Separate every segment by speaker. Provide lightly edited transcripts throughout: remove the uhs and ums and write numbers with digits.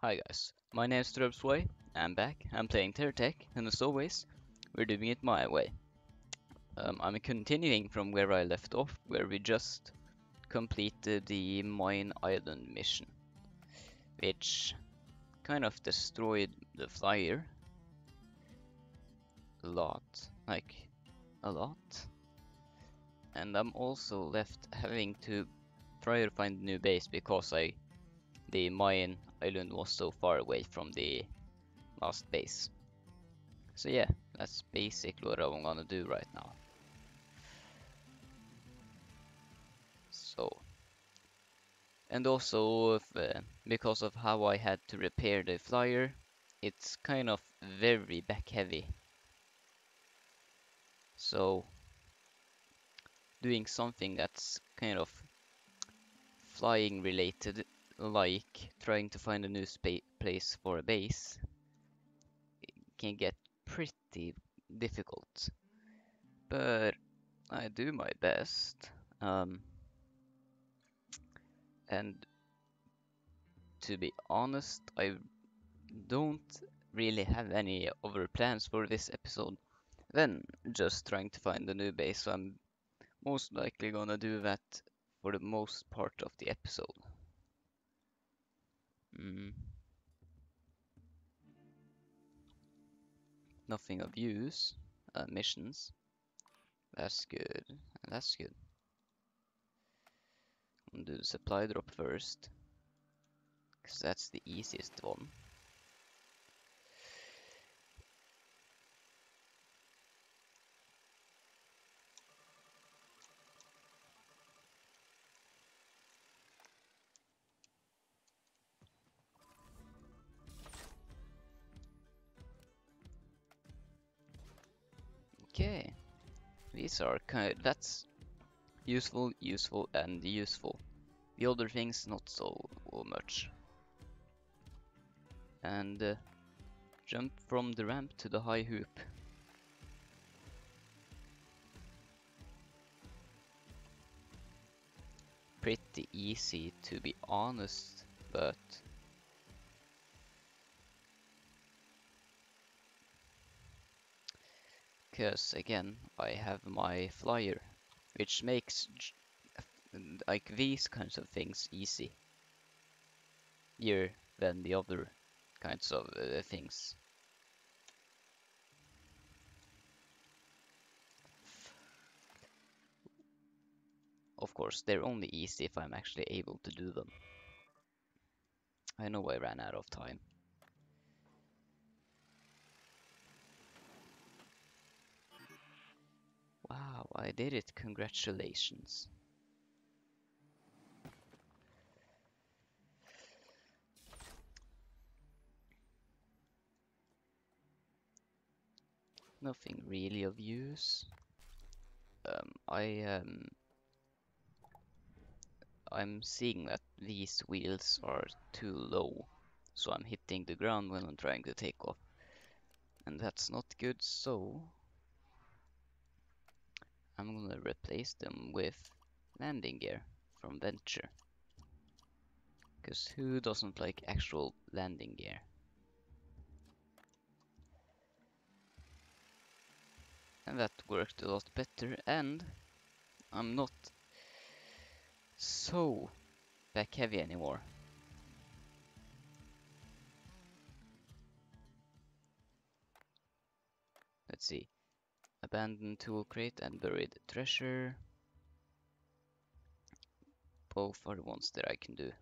Speaker 1: Hi guys, my name is DrubSwey, I'm back, I'm playing Terratech, and as always, we're doing it my way. I'm continuing from where I left off, where we just completed the Mine Island mission, which kind of destroyed the flyer a lot, like a lot. And I'm also left having to try to find a new base because the Mine Island was so far away from the last base. So yeah, that's basically what I'm gonna do right now. So, and also because of how I had to repair the flyer, it's kind of very back heavy. So doing something that's kind of flying related, like trying to find a new place for a base, can get pretty difficult. But I do my best. Um, and to be honest, I don't really have any other plans for this episode than just trying to find a new base, so I'm most likely gonna do that for the most part of the episode. Mm, Nothing of use. Missions. That's good. That's good. I'll do the supply drop first, because that's the easiest one. Okay, these are that's useful, and useful. The other things not so much. And jump from the ramp to the high hoop. Pretty easy to be honest, but because again I have my flyer, which makes like these kinds of things easier than the other kinds of things. Of course, they're only easy if I'm actually able to do them. I know I ran out of time. Wow, I did it, congratulations. Nothing really of use. I'm seeing that these wheels are too low, so I'm hitting the ground when I'm trying to take off, and that's not good, so I'm gonna replace them with landing gear from Venture, because who doesn't like actual landing gear? And that worked a lot better, and I'm not so back heavy anymore. Let's see. Abandoned tool crate and buried treasure. Both are the ones that I can do.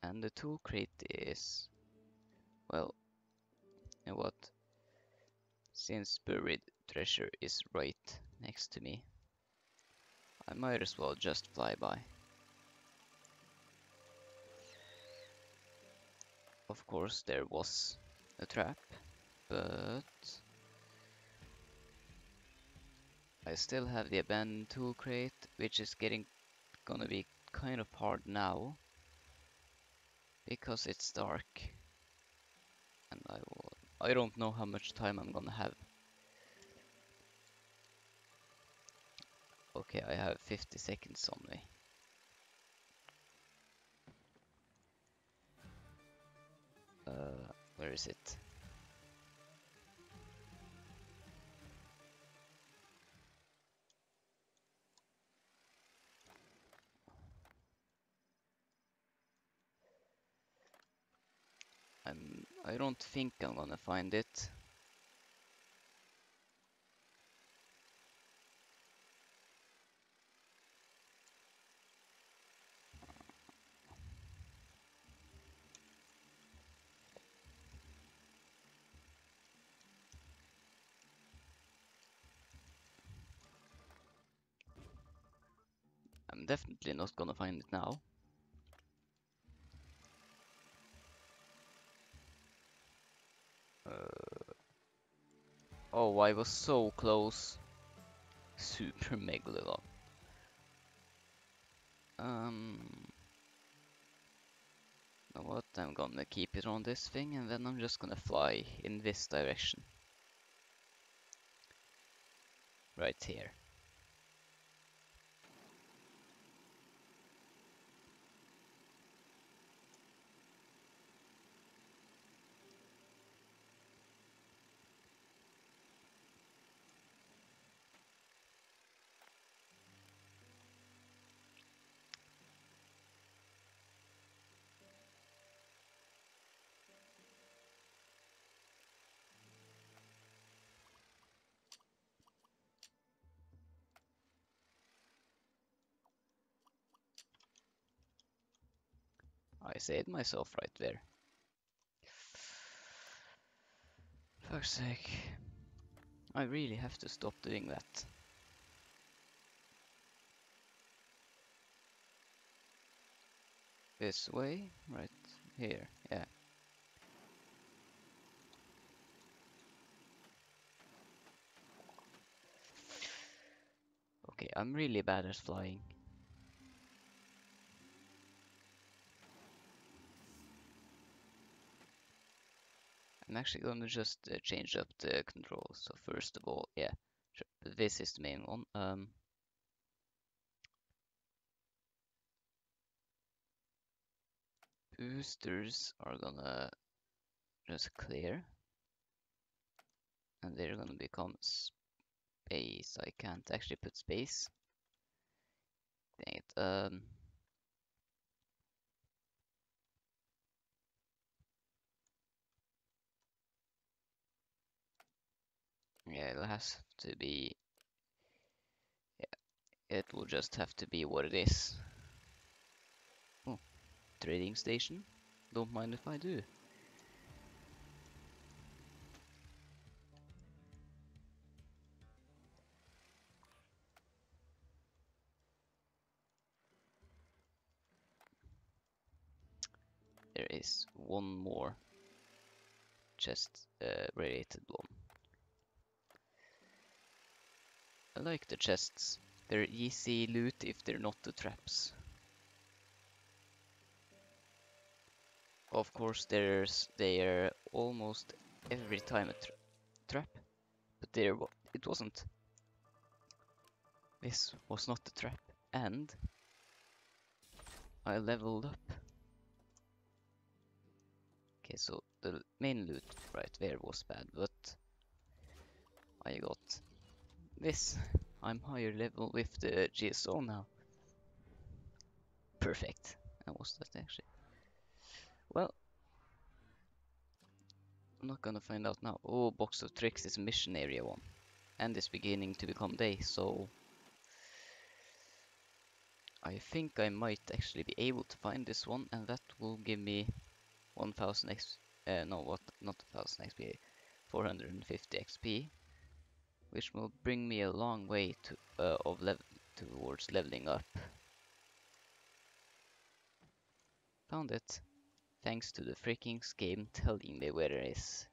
Speaker 1: And the tool crate is, well, you know what? Since buried treasure is right next to me, I might as well just fly by. Of course, there was a trap, but I still have the abandoned tool crate, which is gonna be kind of hard now because it's dark, and I don't know how much time I'm gonna have. Okay, I have 50 seconds on me. Where is it? I don't think I'm gonna find it. I'm definitely not gonna find it now. Oh, I was so close. Super Megalodon. Know what? I'm gonna keep it on this thing and then I'm just gonna fly in this direction. Right here. I saved myself right there. Fuck's sake. I really have to stop doing that. This way? Right here, yeah. Okay, I'm really bad at flying. I'm actually gonna just change up the controls. So first of all, yeah, sure. This is the main one. Boosters are gonna just clear, and they're gonna become space. I can't actually put space. Dang it. Yeah, it has to be. Yeah, it will just have to be what it is. Oh, trading station. Don't mind if I do. There is one more chest related one. I like the chests. They're easy loot if they're not the traps. Of course, they're almost every time a trap, but it wasn't. This was not the trap, and I leveled up. Okay, so the main loot right there was bad, but I got this. I'm higher level with the GSO now. Perfect. That was that actually. Well, I'm not gonna find out now. Oh, Box of Tricks is mission area 1. And it's beginning to become day, so I think I might actually be able to find this one, and that will give me 1000 XP. No, what? Not 1000 XP. 450 XP, which will bring me a long way to towards leveling up. Found it, thanks to the freaking game telling me where it is.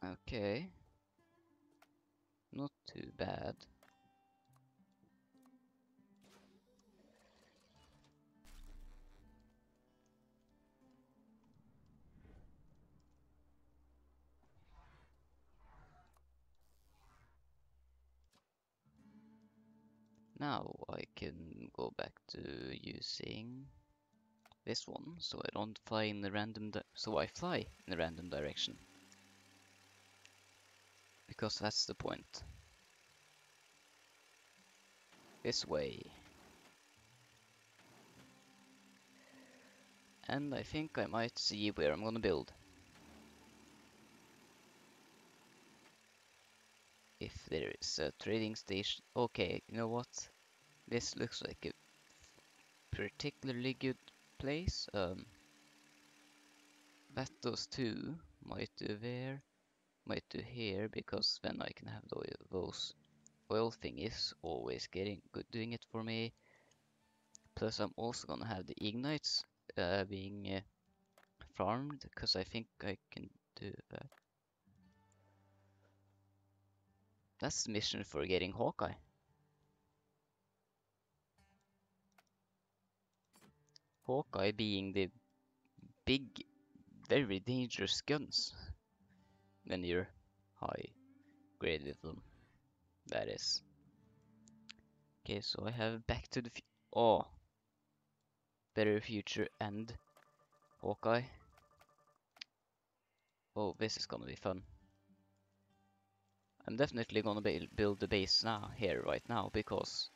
Speaker 1: Okay, not too bad. Now I can go back to using this one, so I don't fly in the random so I fly in a random direction. Because that's the point. This way. And I think I might see where I'm gonna build. If there is a trading station. Okay, you know what? This looks like a particularly good place. That those two might do there, might do here, because then I can have those oil thingies always getting good doing it for me. Plus I'm also gonna have the ignites being farmed, because I think I can do that. That's the mission for getting Hawkeye. Hawkeye being the big, very dangerous guns when you're high grade with them. That is. Okay, so I have Back to the Oh, Better Future and Hawkeye. Oh, this is gonna be fun. I'm definitely gonna build the base now, here, right now, because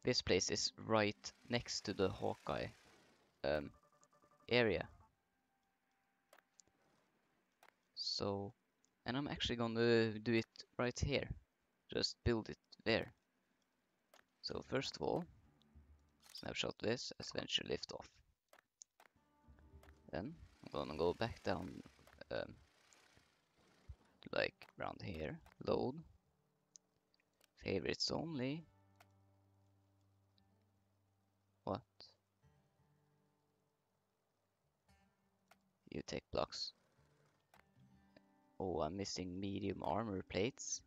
Speaker 1: this place is right next to the Hawkeye area. So, and I'm actually gonna do it right here. Just build it there. So first of all, snapshot this as venture lift off. Then I'm gonna go back down like around here, load, favorites only. What? You tech blocks. Oh, I'm missing medium armor plates.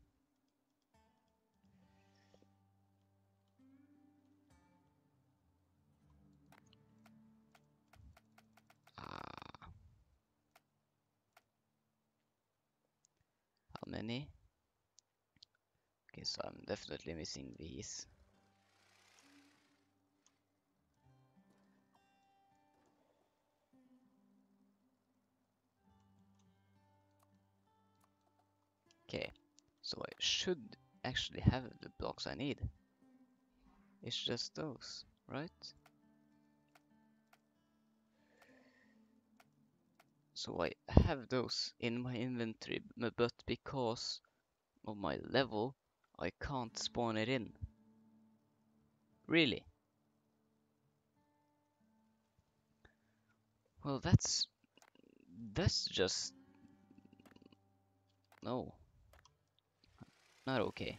Speaker 1: Ah, how many? Okay, so I'm definitely missing these. Okay, so I should actually have the blocks I need. It's just those, right? So I have those in my inventory, but because of my level, I can't spawn it in. Really? Well, that's just no, not okay.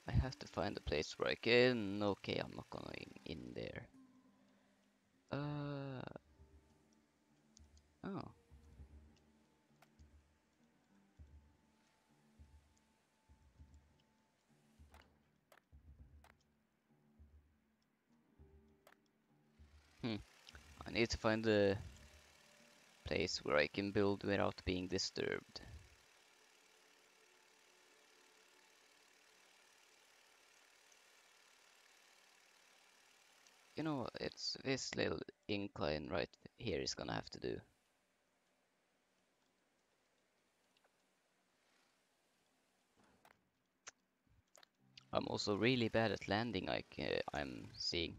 Speaker 1: I have to find a place where I can. Okay, I'm not going in there. Oh. I need to find a place where I can build without being disturbed. You know, it's this little incline right here is gonna have to do. I'm also really bad at landing, I'm seeing.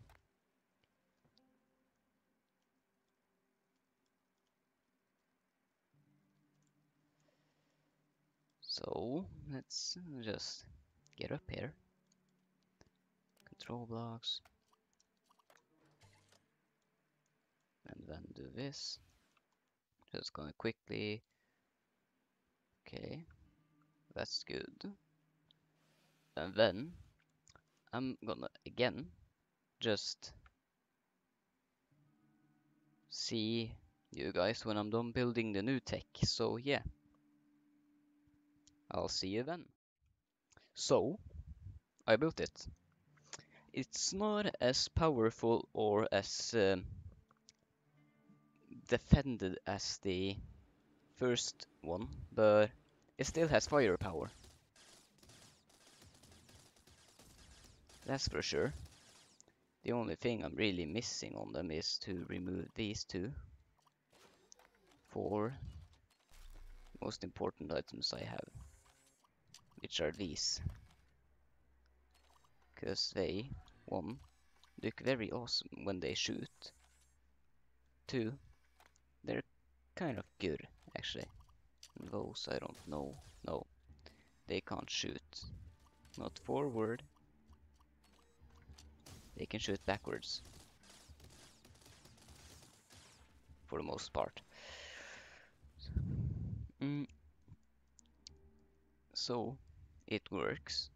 Speaker 1: So, let's just get up here. Control blocks. And then do this. Just gonna quickly. Okay, that's good. And then I'm gonna again just see you guys when I'm done building the new tech. So yeah, I'll see you then. So I built it. It's not as powerful or as defended as the first one, but it still has firepower. That's for sure. The only thing I'm really missing on them is to remove these two for most important items I have, which are these. Because they, one, look very awesome when they shoot. Two, they're kind of good, actually. And those, I don't know. No, they can't shoot. Not forward. They can shoot backwards. For the most part. So, it works.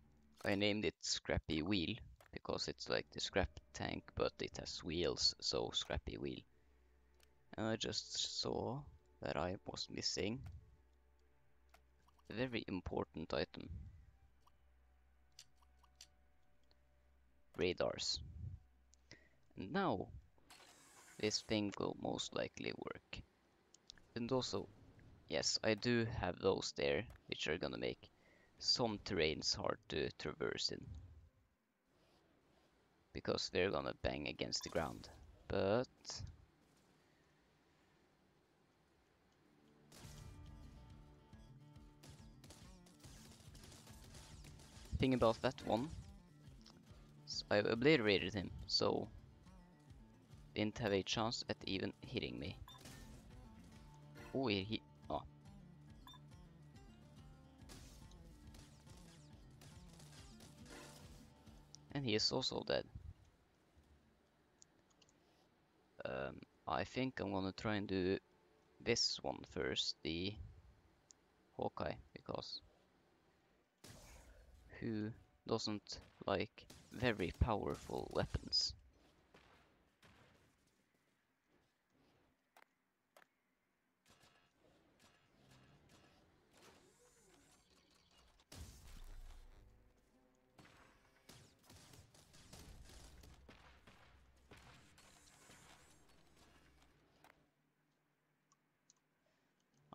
Speaker 1: I named it Scrappy Wheel, because it's like the scrap tank, but it has wheels, so Scrappy Wheel. And I just saw that I was missing a very important item. Radars. And now, this thing will most likely work. And also, yes, I do have those there, which are gonna make some terrains hard to traverse in. Because they're gonna bang against the ground. But thing about that one, I obliterated him, so didn't have a chance at even hitting me. Oh, oh. And he is also dead. I think I'm gonna try and do this one first, the Hawkeye, because who doesn't like very powerful weapons?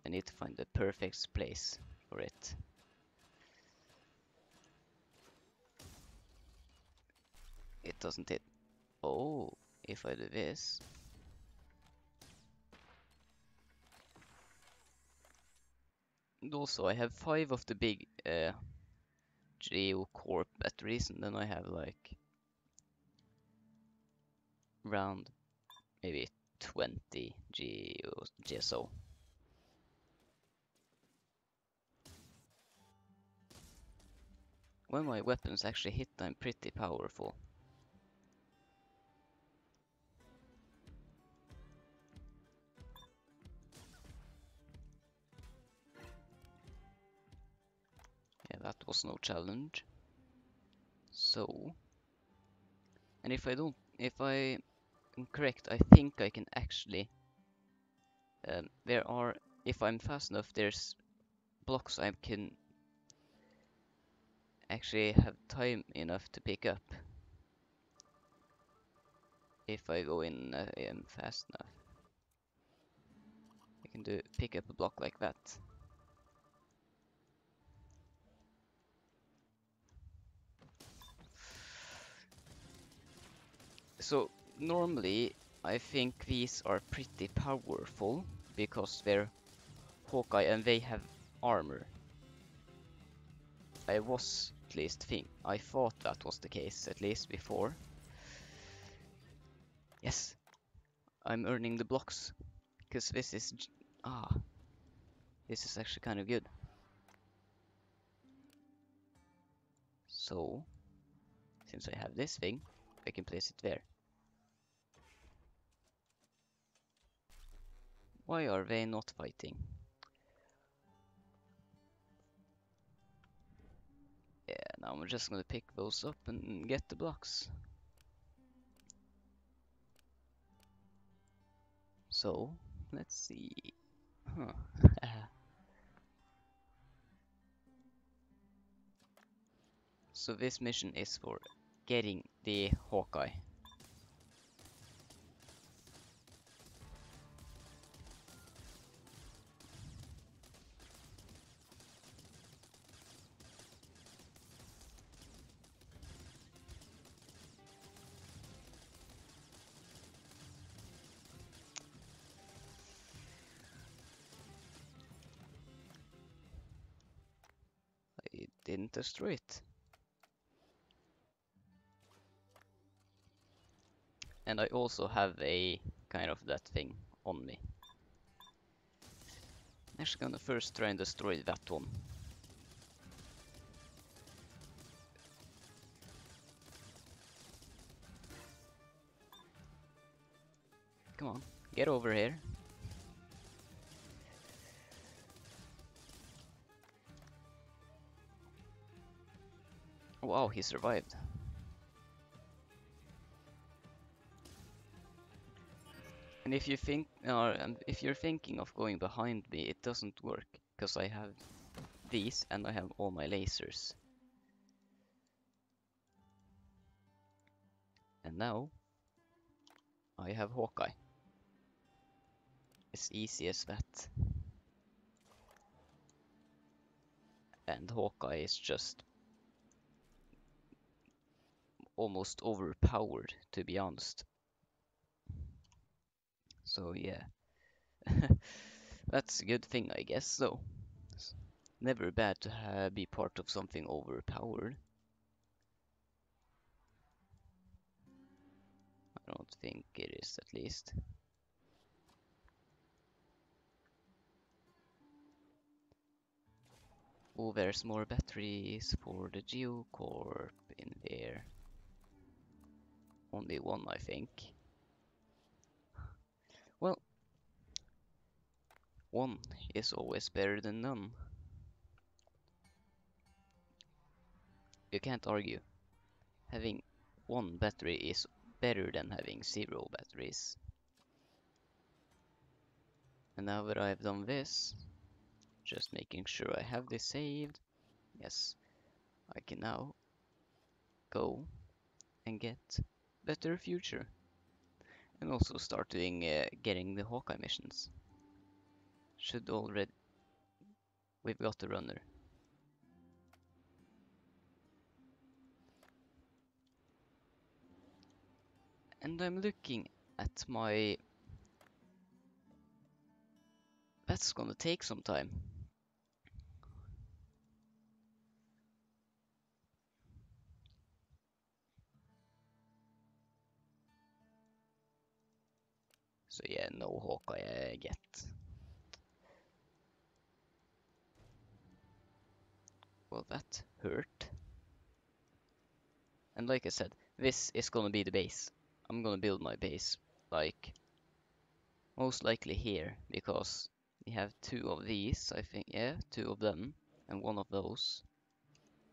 Speaker 1: I need to find the perfect place for it. It doesn't hit. Oh, if I do this. And also, I have 5 of the big Geocorp batteries, and then I have like around maybe 20 GSO. When my weapons actually hit, I'm pretty powerful. Yeah, that was no challenge. So, and if I am correct, I think I can actually, if I'm fast enough, there's blocks I can actually have time enough to pick up. If I go in fast enough. I can pick up a block like that. So normally I think these are pretty powerful because they're Hawkeye and they have armor. I thought that was the case, at least before. Yes, I'm earning the blocks, because this is actually kind of good. So, since I have this thing, I can place it there. Why are they not fighting? Yeah, now I'm just gonna pick those up and get the blocks. So, let's see. Huh. So this mission is for getting the Hawkeye. didn't destroy it. And I also have a kind of that thing on me. I'm actually gonna first try and destroy that one. Come on, get over here. Wow, he survived. And if you're thinking of going behind me, it doesn't work, because I have these and I have all my lasers. And now I have Hawkeye. As easy as that. And Hawkeye is just almost overpowered, to be honest. So yeah, that's a good thing, I guess. So it's never bad to be part of something overpowered. I don't think it is, at least. Oh, there's more batteries for the Geocorp in there. Only one, I think. Well, one is always better than none. You can't argue. Having one battery is better than having 0 batteries. And now that I've done this, just making sure I have this saved. Yes, I can now go and get better future. And also start doing getting the Hawkeye missions. Should already... We've got the runner. And I'm looking at my... That's gonna take some time. So yeah, no Hawkeye yet. Well, that hurt. And like I said, this is gonna be the base. I'm gonna build my base, like, most likely here, because we have 2 of these, I think, yeah, 2 of them, and 1 of those,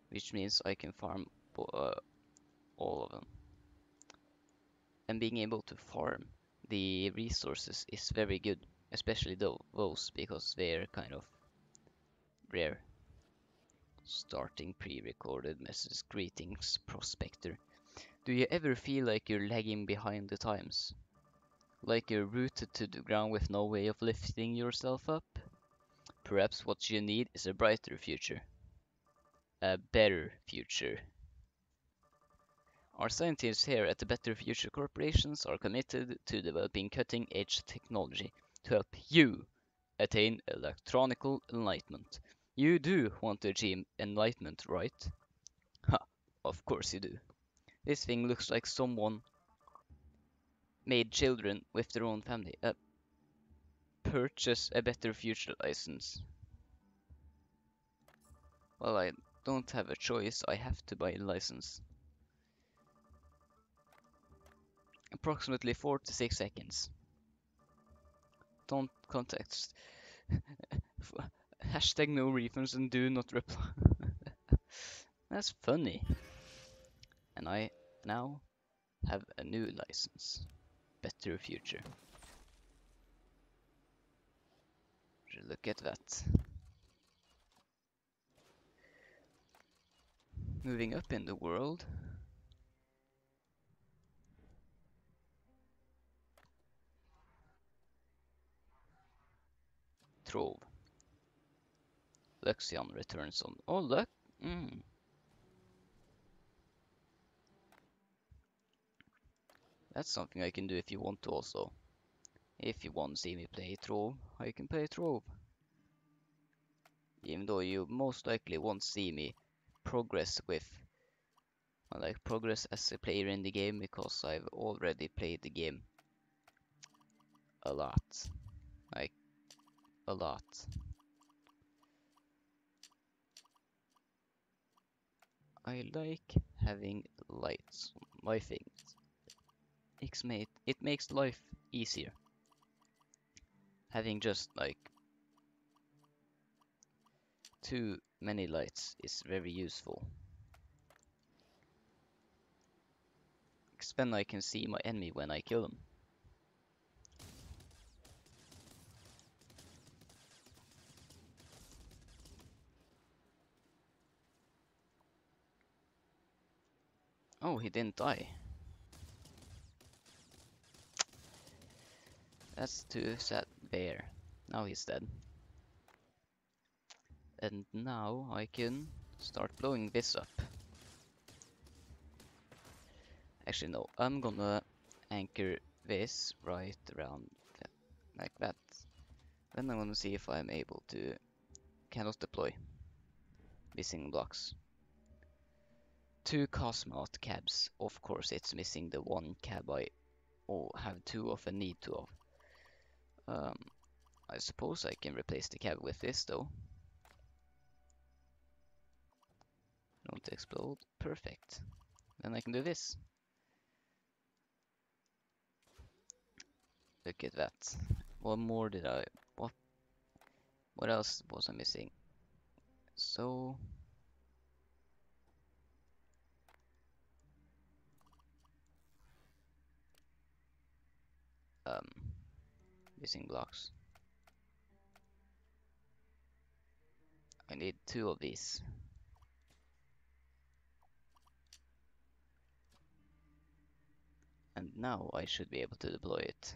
Speaker 1: which means I can farm all of them. And being able to farm the resources is very good, especially those, because they're kind of rare. Starting pre-recorded message. Greetings, prospector. Do you ever feel like you're lagging behind the times? Like you're rooted to the ground with no way of lifting yourself up? Perhaps what you need is a brighter future. A better future. Our scientists here at the Better Future Corporations are committed to developing cutting-edge technology to help you attain electronical enlightenment. You do want to achieve enlightenment, right? Ha, of course you do. This thing looks like someone made children with their own family. Purchase a Better Future license. Well, I don't have a choice, I have to buy a license. Approximately 4 to 6 seconds. Don't contact. Hashtag no refunds and do not reply. That's funny. And I now have a new license. Better Future. Look at that. Moving up in the world. Trove. Luxion returns on. Oh, look. That's something I can do if you want to also. If you want to see me play Trove, I can play Trove. Even though you most likely won't see me progress with, or like progress as a player in the game, because I've already played the game a lot, like a lot. I like having lights on my things. It makes life easier. Having just like too many lights is very useful. Because then I can see my enemy when I kill them. Oh, he didn't die. That's too sad. There. Now he's dead. And now I can start blowing this up. Actually, no. I'm gonna anchor this right around like that. Then I'm gonna see if I'm able to cannot deploy missing blocks. 2 cosmonaut cabs. Of course, it's missing the 1 cab I have 2 of and need 2 of. I suppose I can replace the cab with this though. Don't explode. Perfect. Then I can do this. Look at that. What more did I... What else was I missing? So... missing blocks. I need 2 of these. And now I should be able to deploy it.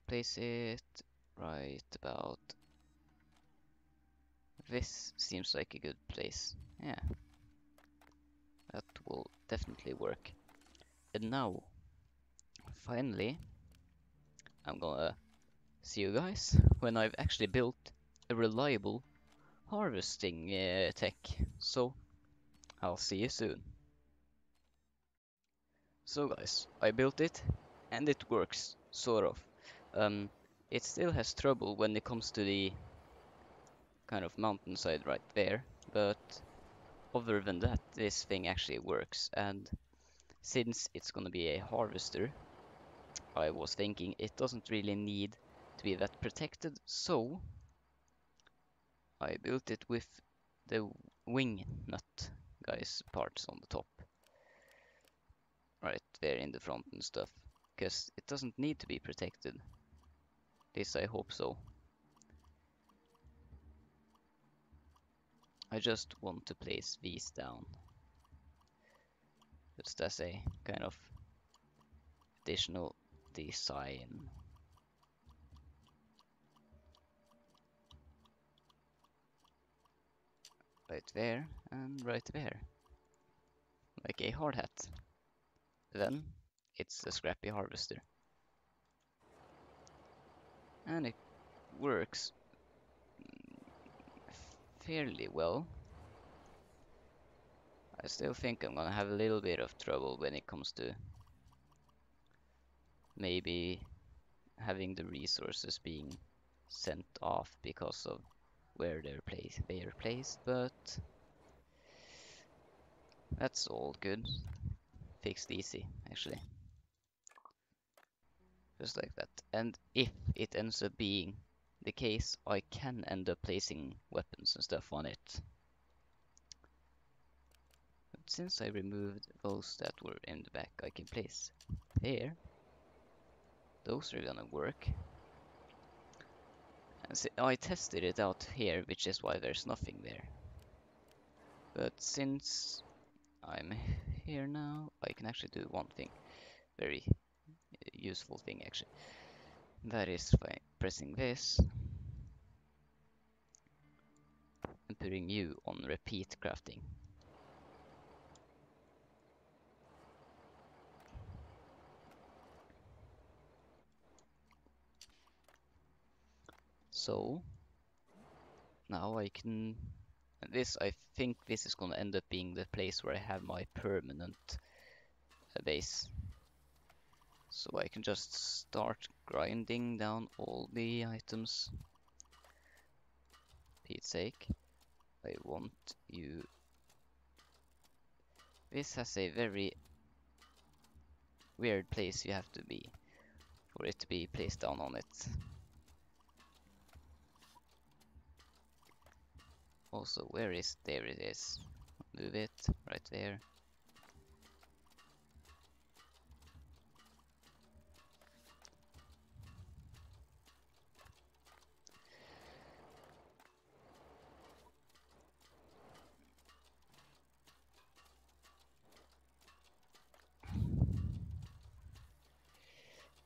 Speaker 1: Place it right about... This seems like a good place. Yeah. That will definitely work. And now, finally, I'm gonna see you guys when I've actually built a reliable harvesting tech. So, I'll see you soon. So guys, I built it, and it works, sort of. It still has trouble when it comes to the kind of mountainside right there, but other than that, this thing actually works. And since it's gonna be a harvester, I was thinking it doesn't really need to be that protected, so I built it with the wing nut guys parts on the top. Right there in the front and stuff, because it doesn't need to be protected. At least I hope so. I just want to place these down, just as a kind of additional design. Right there and right there, like a hard hat. Then it's a scrappy harvester. And it works fairly well. I still think I'm gonna have a little bit of trouble when it comes to maybe having the resources being sent off because of where they're placed, but that's all good. Fixed easy, actually. Just like that. And if it ends up being the case, I can end up placing weapons and stuff on it. But since I removed those that were in the back, I can place there. Those are gonna work. And so I tested it out here, which is why there's nothing there. But since I'm here now, I can actually do one thing. Very useful thing, actually. That is by pressing this and putting you on repeat crafting. So now I can And this, I think this is gonna end up being the place where I have my permanent base. So I can just start grinding down all the items. Pete's sake, I want you. This has a very weird place you have to be for it to be placed down on it. Also, where is, there it is. Move it right there.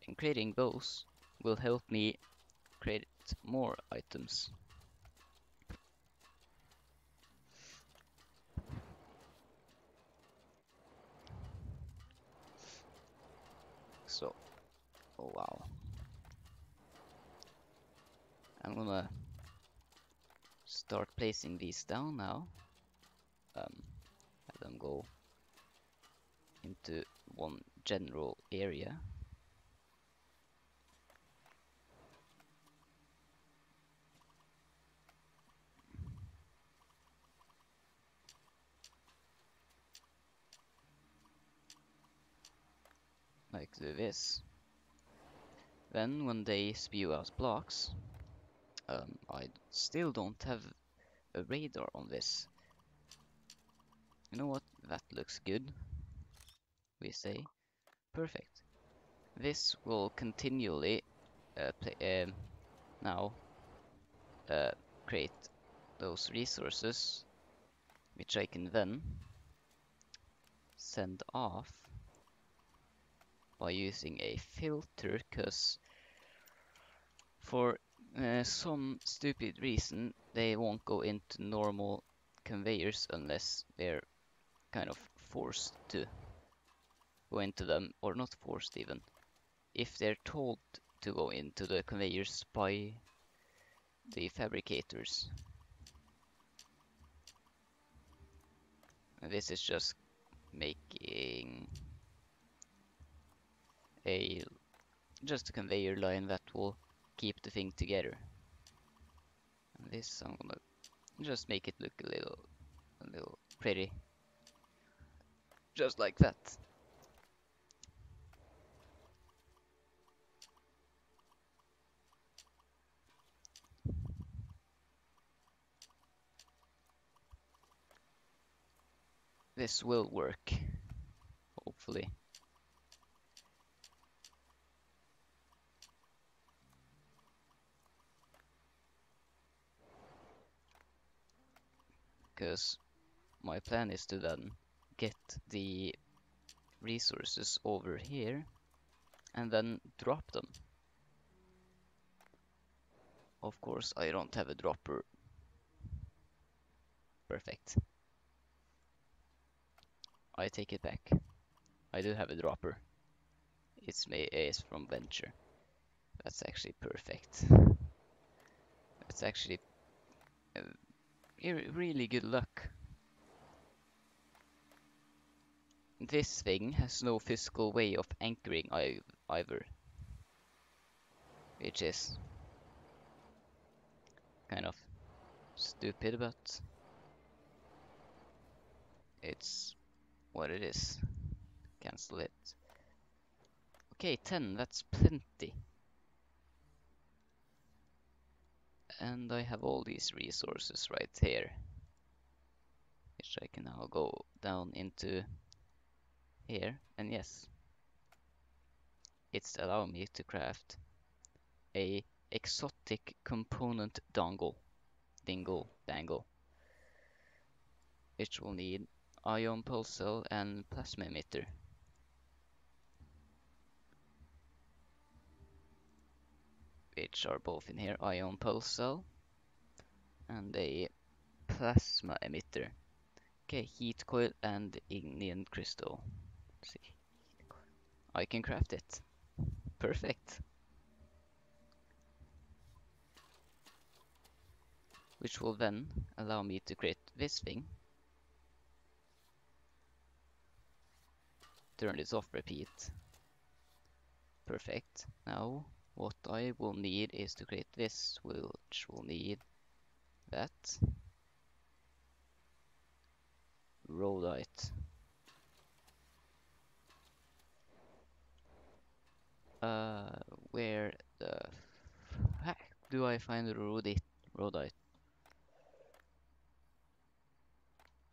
Speaker 1: And creating those will help me create more items. So, oh wow. I'm gonna start placing these down now. Have them go into one general area. Like this. Then when they spew out blocks, I still don't have a radar on this. You know what? That looks good. We say perfect. This will continually now create those resources, which I can then send off by using a filter, because for some stupid reason they won't go into normal conveyors unless they're kind of forced to go into them, or not forced even, if they're told to go into the conveyors by the fabricators. And this is just making just a conveyor line that will keep the thing together. And this I'm gonna just make it look a little pretty, just like that. This will work, hopefully. Because my plan is to then get the resources over here and then drop them. Of course, I don't have a dropper. Perfect. I take it back. I do have a dropper. It's from Venture. That's actually perfect. That's actually really good luck. This thing has no physical way of anchoring either, which is kind of stupid, but it's what it is. Cancel it. Okay, 10, that's plenty. And I have all these resources right here, which I can now go down into here, and yes, it's allowing me to craft a exotic component dangle, which will need ion pulse cell and plasma emitter. Which are both in here, ion pulse cell and a plasma emitter. Okay, heat coil and ignium crystal. Let's see. I can craft it. Perfect. which will then allow me to create this thing. Turn this off, repeat. Perfect. Now, what I will need is to create this, which will need that. Rhodite. Where the heck do I find the rhodite?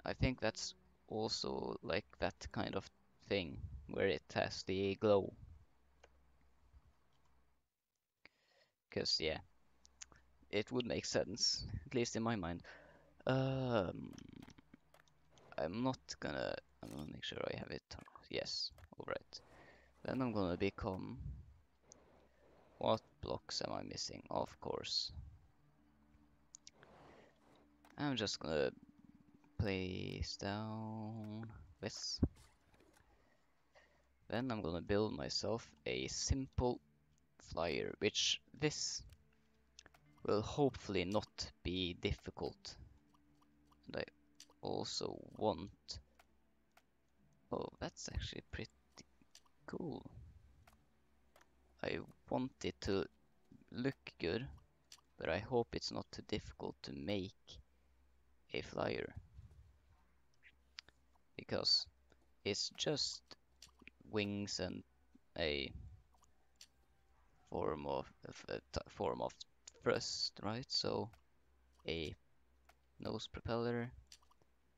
Speaker 1: I think that's also like that kind of thing where it has the glow. Because yeah, it would make sense, at least in my mind. Um, I'm gonna make sure I have it. Yes, alright. Then I'm gonna become. What blocks am I missing? Of course. I'm just gonna place down this. Then I'm gonna build myself a simple flyer, which this will hopefully not be difficult. And I also want... Oh, that's actually pretty cool. I want it to look good, but I hope it's not too difficult to make a flyer. Because it's just wings and a form of thrust, right? So a nose propeller,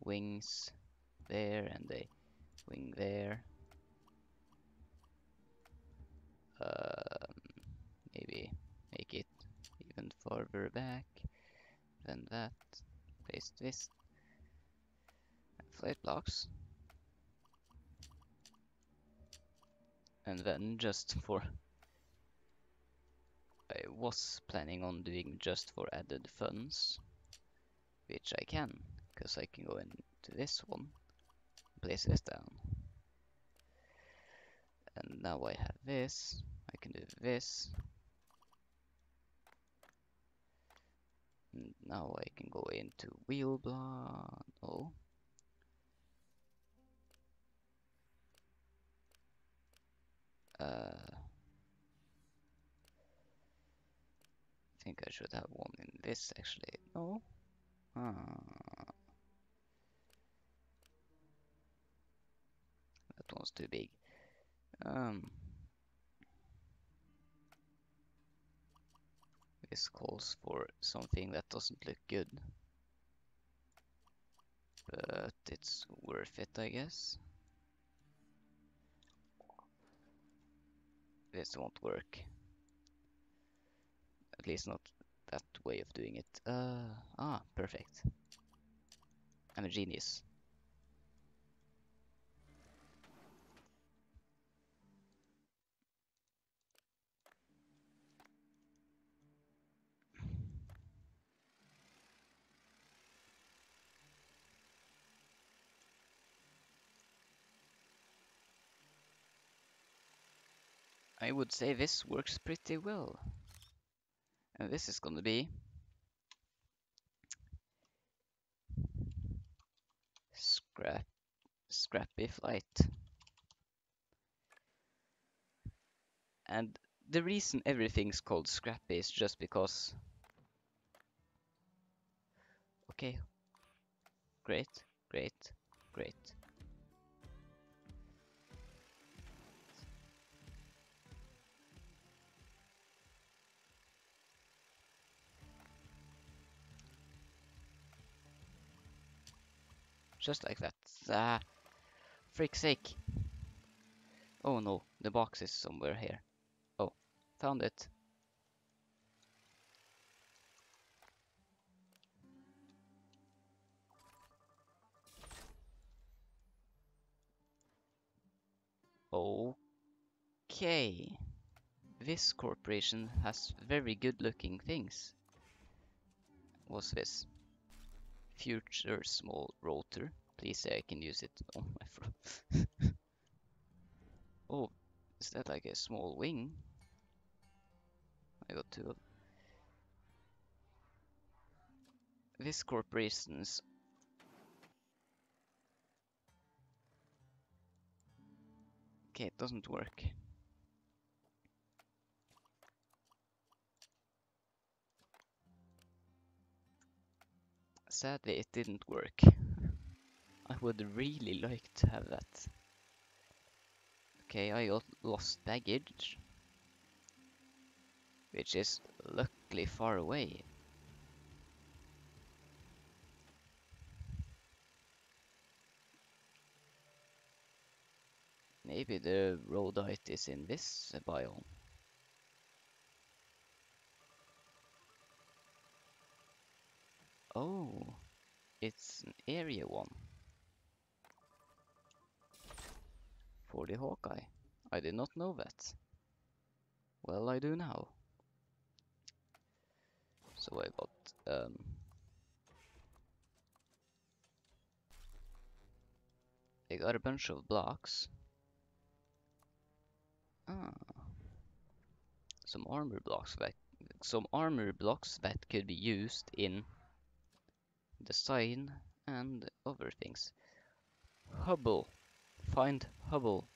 Speaker 1: wings there, and a wing there. Maybe make it even farther back than that. Place this and flight blocks. And then just for... I was planning on doing just for added funds, which I can, because I can go into this one, place this down. And now I have this, I can do this. And now I can go into wheel block. Oh. I think I should have one in this actually. No. That one's too big. This calls for something that doesn't look good. But it's worth it, I guess. This won't work. At least not that way of doing it. Perfect. I'm a genius. I would say this works pretty well. And this is gonna be scrappy flight. And the reason everything's called scrappy is just because... Okay. Great, great, great. Just like that. Ah, frick's sake. Oh no, the box is somewhere here. Oh, found it. Okay. This corporation has very good looking things. What's this? Future small rotor. Please say I can use it on my front. Oh, is that like a small wing? I got two of... This corporations. Okay, it doesn't work. Sadly, it didn't work. I would really like to have that. Okay, I got lost baggage, which is luckily far away. Maybe the rhodite is in this biome. Oh, it's an area one for the Hawkeye. I did not know that. Well, I do now. So I got a bunch of blocks. Ah, some armor blocks that could be used in design and other things. Hubble. Find Hubble.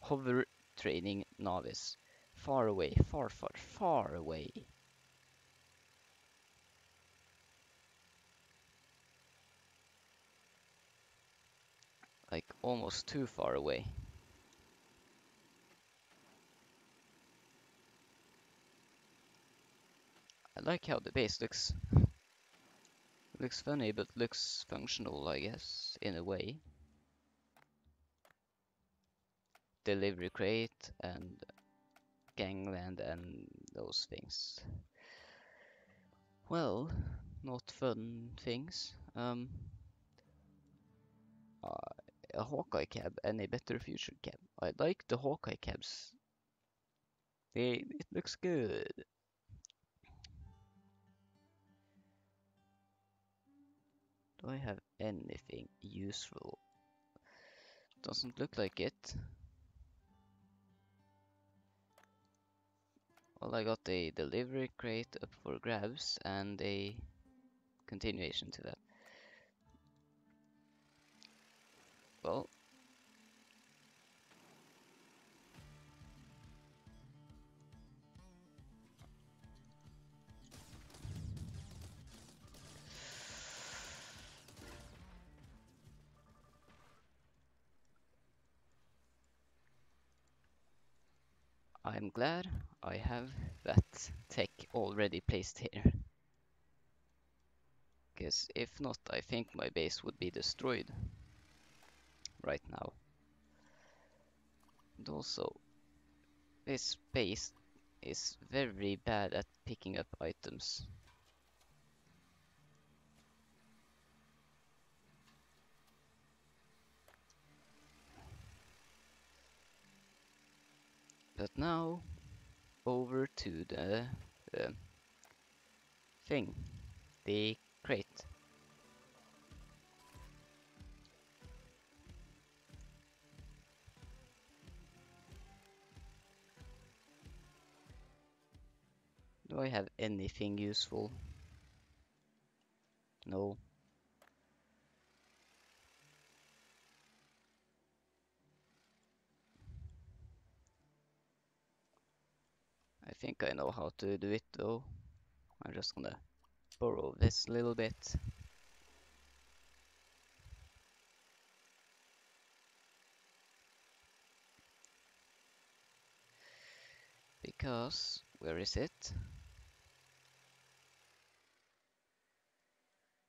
Speaker 1: Hover training novice. Far away, far, far, far away. Like almost too far away. I like how the base looks. Looks funny, but looks functional, I guess, in a way. Delivery crate and gangland and those things. Well, not fun things. A Hawkeye cab and a better future cab. I like the Hawkeye cabs. It looks good. Do I have anything useful? Doesn't look like it. Well, I got a delivery crate up for grabs and a continuation to that. Well, I'm glad I have that tech already placed here. Because if not, I think my base would be destroyed right now. And also, this base is very bad at picking up items. But now, over to the thing, the crate. Do I have anything useful? No. I think I know how to do it though. I'm just gonna borrow this little bit. Because, where is it?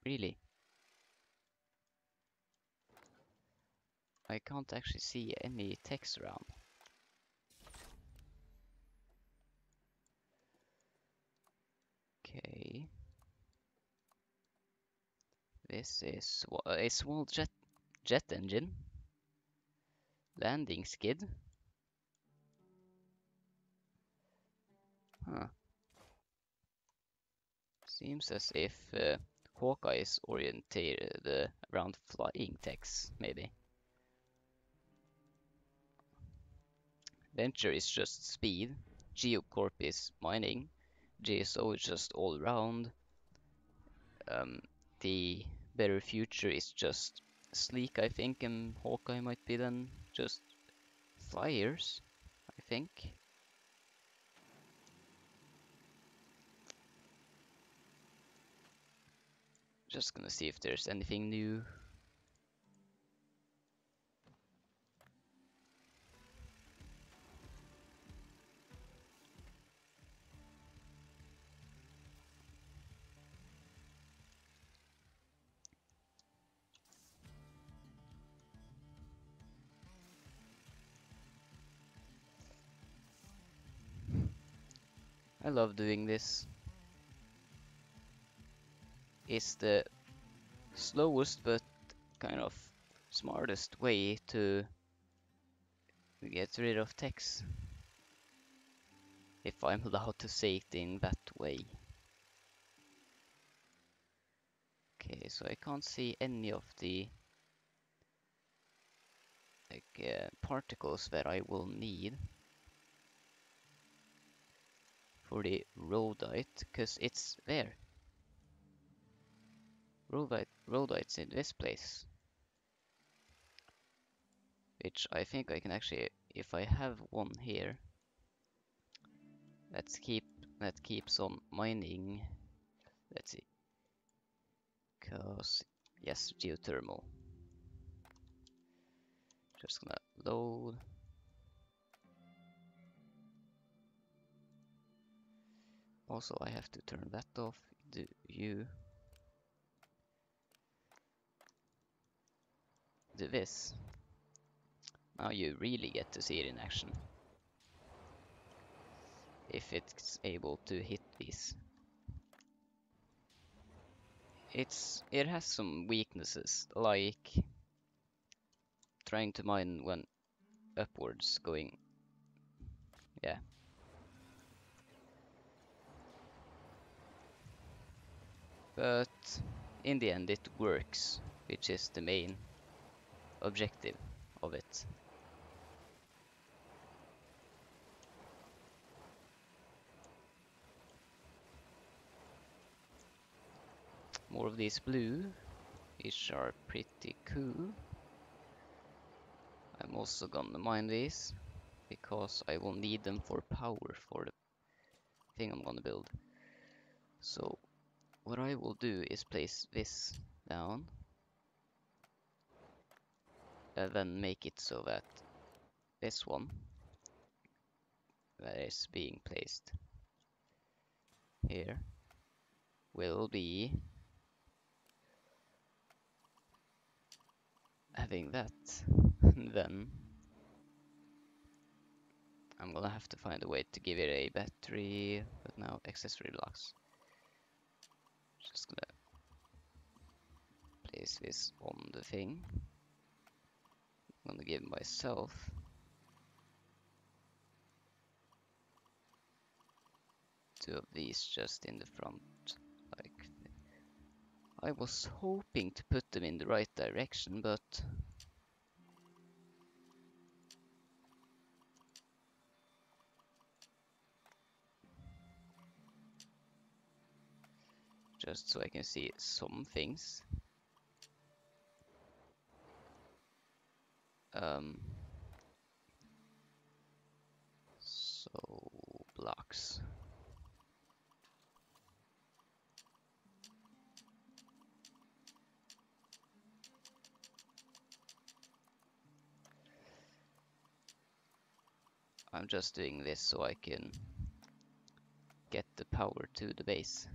Speaker 1: Really? I can't actually see any text around. Okay. This is a small jet engine. Landing skid. Huh. Seems as if Hawkeye is oriented around flying techs, maybe. Venture is just speed. Geocorp is mining. GSO is just all around. the better future is just sleek, I think, and Hawkeye might be then just flyers, I think. Just gonna see if there's anything new. I love doing this. It's the slowest but kind of smartest way to get rid of text, if I'm allowed to say it in that way. Okay, so I can't see any of the particles that I will need for the rhodite, because it's there. Rhodite's in this place, which I think I can actually, if I have one here, that keeps on mining. Let's see, cause yes, geothermal. Just gonna load. Also, I have to turn that off. Do this. Now you really get to see it in action. If it's able to hit these. It has some weaknesses, like trying to mine when upwards going. Yeah. But in the end it works, which is the main objective of it. More of these blue, which are pretty cool. I'm also gonna mine these, because I will need them for power for the thing I'm gonna build. So what I will do is place this down, and then make it so that this one that is being placed here will be having that. Then I'm gonna have to find a way to give it a battery, but now accessory blocks. Just gonna place this on the thing. I'm gonna give myself two of these just in the front, like I was hoping to put them in the right direction, but just so I can see some things. So blocks. I'm just doing this so I can get the power to the base.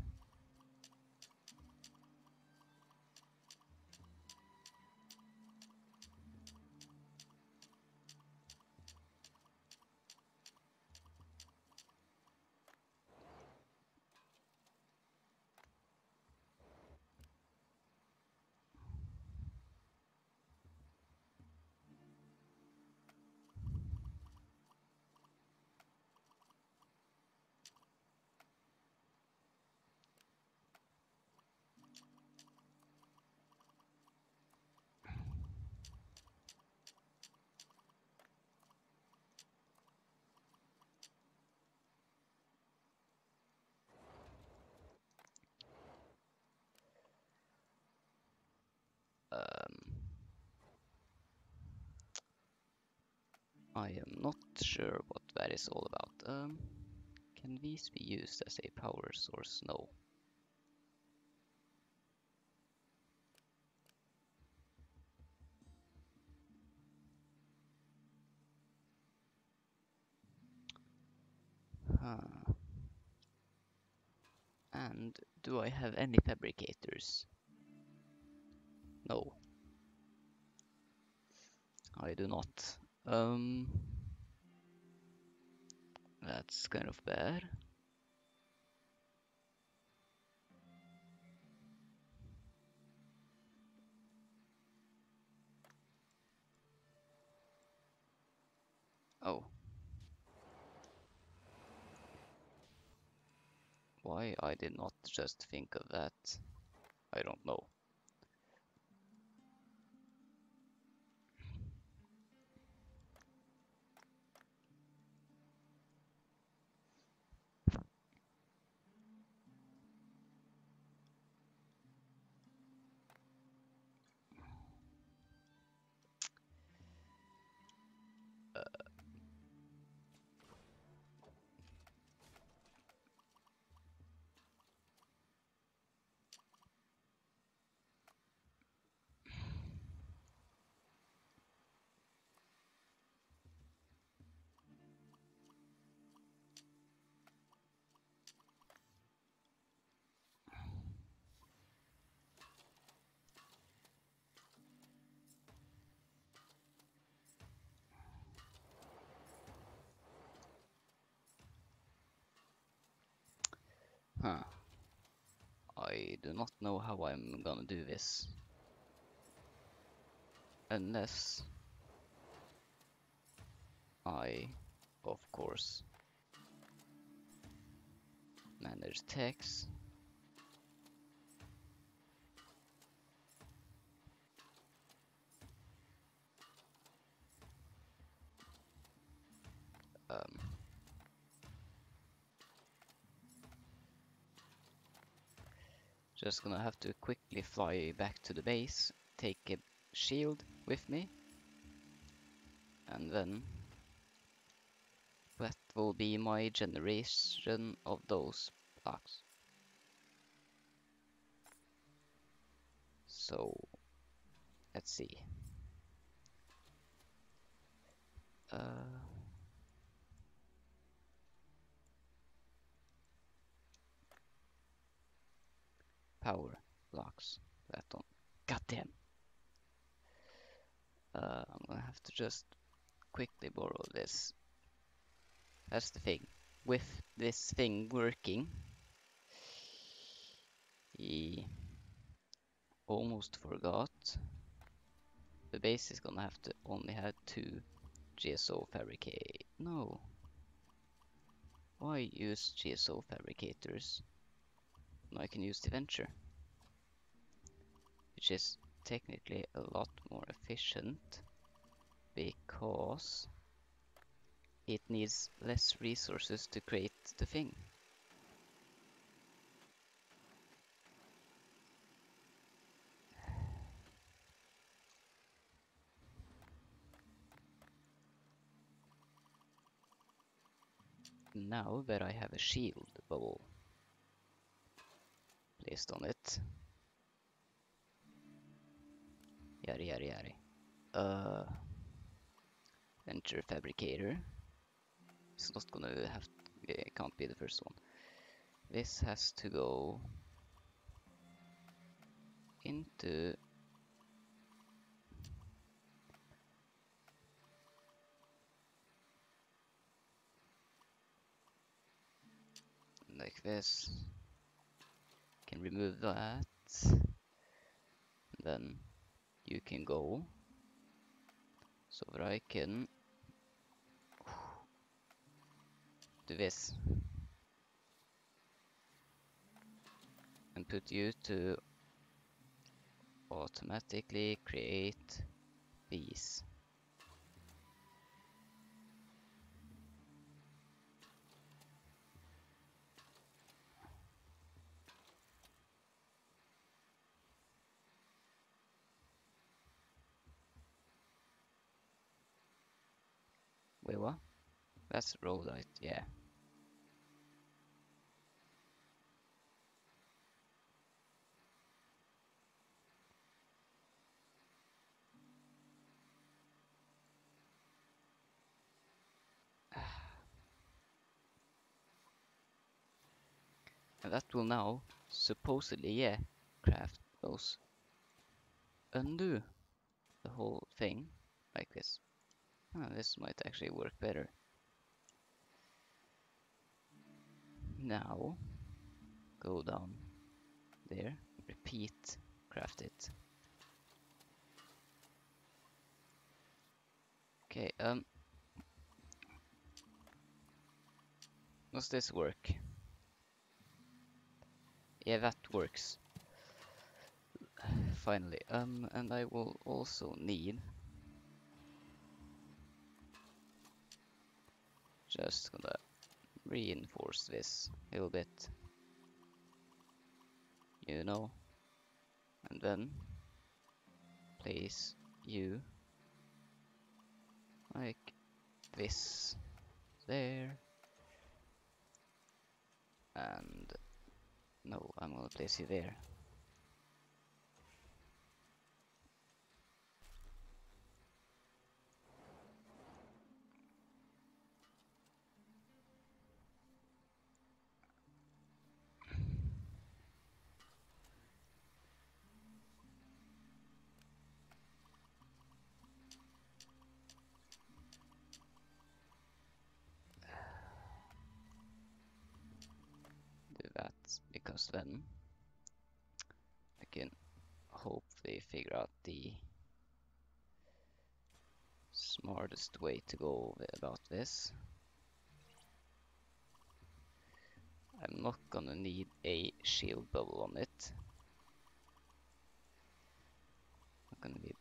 Speaker 1: I am not sure what that is all about. Can these be used as a power source? No. Huh. And do I have any fabricators? No, I do not. Um, that's kind of bad. Oh. Why I did not just think of that, I don't know. Huh. I do not know how I'm gonna do this. Unless I, of course, manage text. Um, just gonna have to quickly fly back to the base, take a shield with me, and then that will be my generation of those blocks. So let's see. Uh, Power blocks that on. Goddamn. I'm gonna have to just quickly borrow this. That's the thing. With this thing working, he almost forgot. The base is gonna have to only have 2 GSO fabricate. No. Why use GSO fabricators? No, I can use the Venture, which is technically a lot more efficient because it needs less resources to create the thing. Now that I have a shield bubble placed on it, yada yada yada. Venture fabricator. It's not gonna have. It can't be the first one. This has to go into like this. Can remove that. Then you can go so that I can do this and put you to automatically create these. Wait, what? That's rhodite, yeah. And that will now, supposedly, yeah, craft those. Undo the whole thing like this. This might actually work better. Now, go down there, repeat, craft it. Okay, does this work? Yeah, that works. Finally, and I will also need, just gonna reinforce this a little bit, you know, and then place you like this there, and no, I'm gonna place you there. Do that, because then I can hopefully figure out the smartest way to go about this. I'm not gonna need a shield bubble on it. I'm gonna need,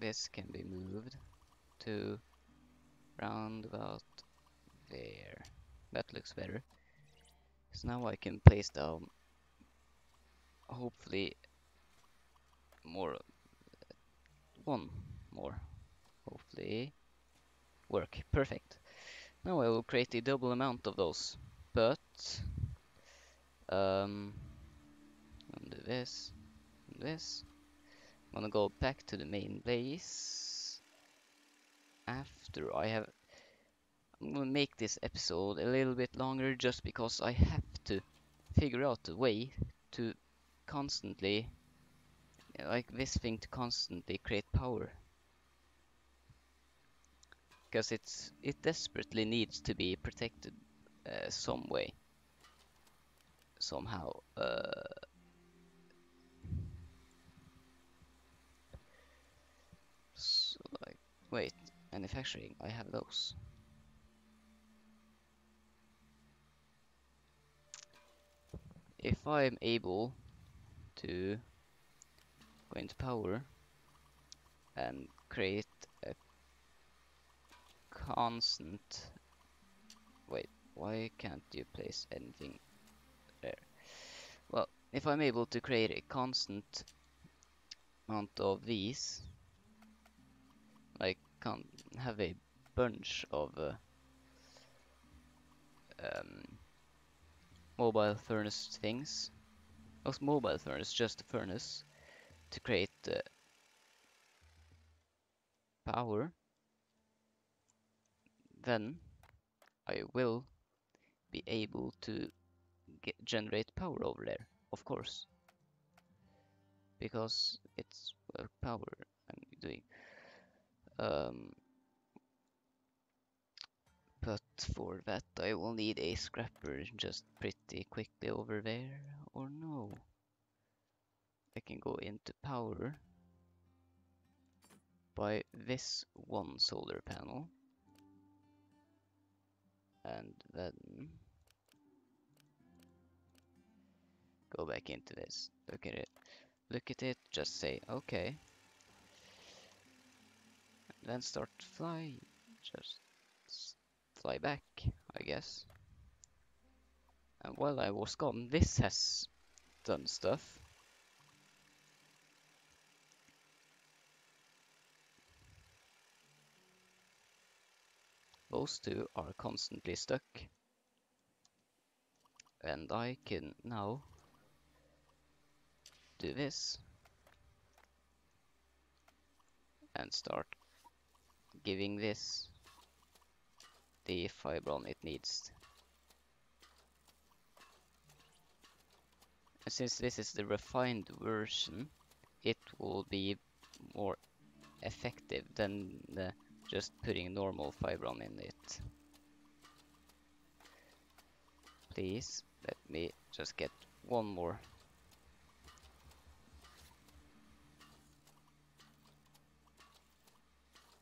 Speaker 1: this can be moved to round about there. That looks better. So now I can place down, hopefully, one more. Hopefully, work. Perfect. Now I will create a double amount of those. But, do this, and this. I'm gonna go back to the main base after I'm gonna make this episode a little bit longer just because I have to figure out a way to constantly, like this thing, to constantly create power. Because it desperately needs to be protected some way, somehow. So like, wait, manufacturing, I have those. If I'm able to go into power and create a constant, wait, why can't you place anything there? Well, if I'm able to create a constant amount of these, like can't have a bunch of um, mobile furnace things. Not mobile furnace, just a furnace to create power, then I will be able to generate power over there, of course, because it's power I'm doing. But for that I will need a scrapper just pretty quickly over there, or no. I can go into power by this one solar panel, and then go back into this. Look at it, just say okay, and then start fly. Just fly back, I guess. And while I was gone, this has done stuff. those two are constantly stuck. And I can now do this and start giving this the fibron it needs. And since this is the refined version, it will be more effective than just putting normal fibron in it. Please let me just get one more.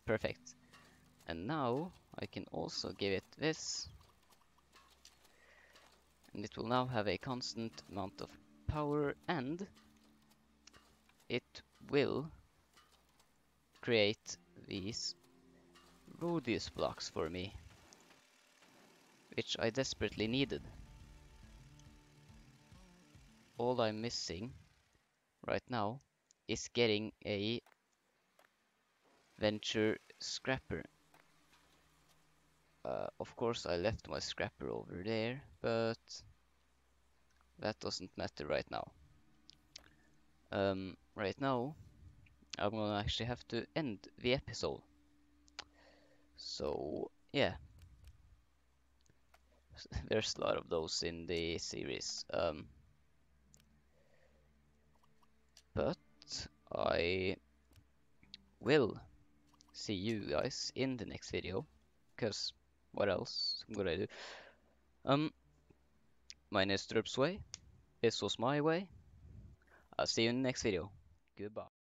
Speaker 1: Perfect. And now I can also give it this. And it will now have a constant amount of power, and it will create these radius blocks for me, which I desperately needed. All I'm missing right now is getting a venture scrapper. Of course I left my scrapper over there, but that doesn't matter right now. Right now I'm gonna actually have to end the episode. So yeah, there's a lot of those in the series. But I will see you guys in the next video, because what else would I do? My name is DrubSwey. This was my way. I'll see you in the next video. Goodbye.